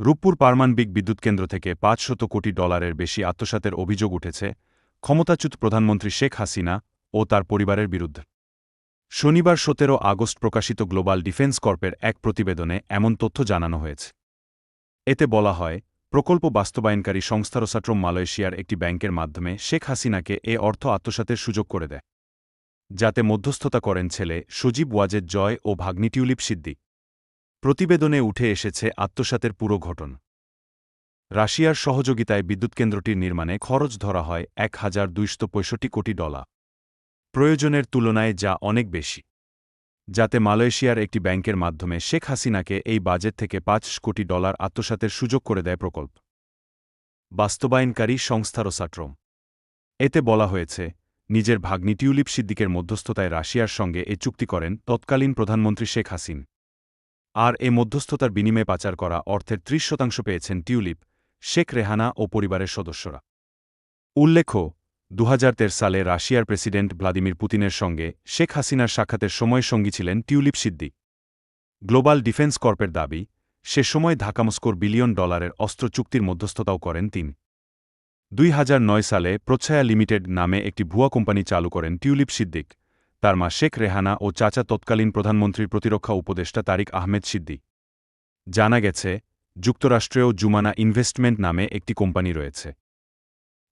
রূপপুর পারমাণবিক বিদ্যুৎকেন্দ্র থেকে $500 কোটি বেশি আত্মসাতের অভিযোগ উঠেছে ক্ষমতাচ্যুত প্রধানমন্ত্রী শেখ হাসিনা ও তার পরিবারের বিরুদ্ধে। শনিবার 17 আগস্ট প্রকাশিত গ্লোবাল ডিফেন্স কর্পের এক প্রতিবেদনে এমন তথ্য জানানো হয়েছে। এতে বলা হয়, প্রকল্প বাস্তবায়নকারী সংস্থা রোসাট্রম মালয়েশিয়ার একটি ব্যাংকের মাধ্যমে শেখ হাসিনাকে এ অর্থ আত্মসাতের সুযোগ করে দেয়, যাতে মধ্যস্থতা করেন ছেলে সজীব ওয়াজেদ জয় ও ভাগ্নি টিউলিপ সিদ্দিক। প্রতিবেদনে উঠে এসেছে আত্মসাতের পুরো ঘটনা। রাশিয়ার সহযোগিতায় বিদ্যুৎকেন্দ্রটির নির্মাণে খরচ ধরা হয় $1,265 কোটি, প্রয়োজনের তুলনায় যা অনেক বেশি, যাতে মালয়েশিয়ার একটি ব্যাংকের মাধ্যমে শেখ হাসিনাকে এই বাজেট থেকে $5 কোটি আত্মসাতের সুযোগ করে দেয় প্রকল্প বাস্তবায়নকারী সংস্থা রোসাট্রম। এতে বলা হয়েছে, নিজের ভাগ্নি টিউলিপ সিদ্দিকের মধ্যস্থতায় রাশিয়ার সঙ্গে এ চুক্তি করেন তৎকালীন প্রধানমন্ত্রী শেখ হাসিনা। আর এ মধ্যস্থতার বিনিময়ে পাচার করা অর্থের 30% পেয়েছেন টিউলিপ, শেখ রেহানা ও পরিবারের সদস্যরা। উল্লেখ্য, 2013 সালে রাশিয়ার প্রেসিডেন্ট ভ্লাদিমির পুতিনের সঙ্গে শেখ হাসিনার সাক্ষাতের সময় সঙ্গী ছিলেন টিউলিপ সিদ্দিক। গ্লোবাল ডিফেন্স কর্পের দাবি, সে সময় ঢাকা মস্কোর $1 বিলিয়ন অস্ত্র চুক্তির মধ্যস্থতাও করেন তিনি। 2009 সালে প্রচ্ছায়া লিমিটেড নামে একটি ভুয়া কোম্পানি চালু করেন টিউলিপ সিদ্দিক, তার মা শেখ রেহানা ও চাচা তৎকালীন প্রধানমন্ত্রীর প্রতিরক্ষা উপদেষ্টা তারিক আহমেদ সিদ্দিক। জানা গেছে, যুক্তরাষ্ট্রেও জুমানা ইনভেস্টমেন্ট নামে একটি কোম্পানি রয়েছে।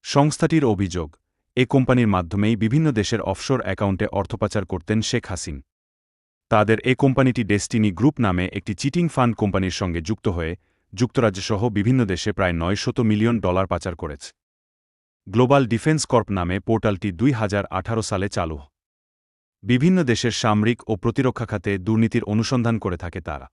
সংস্থাটির অভিযোগ, এ কোম্পানির মাধ্যমেই বিভিন্ন দেশের অফশোর অ্যাকাউন্টে অর্থপাচার করতেন শেখ হাসিনা। তাদের এ কোম্পানিটি ডেস্টিনি গ্রুপ নামে একটি চিটিং ফান্ড কোম্পানির সঙ্গে যুক্ত হয়ে যুক্তরাজ্যসহ বিভিন্ন দেশে প্রায় $900 মিলিয়ন পাচার করেছে। গ্লোবাল ডিফেন্স কর্প নামে পোর্টালটি 2018 সালে চালু হয়। বিভিন্ন দেশের সামরিক ও প্রতিরক্ষা খাতে দুর্নীতির অনুসন্ধান করে থাকে তারা।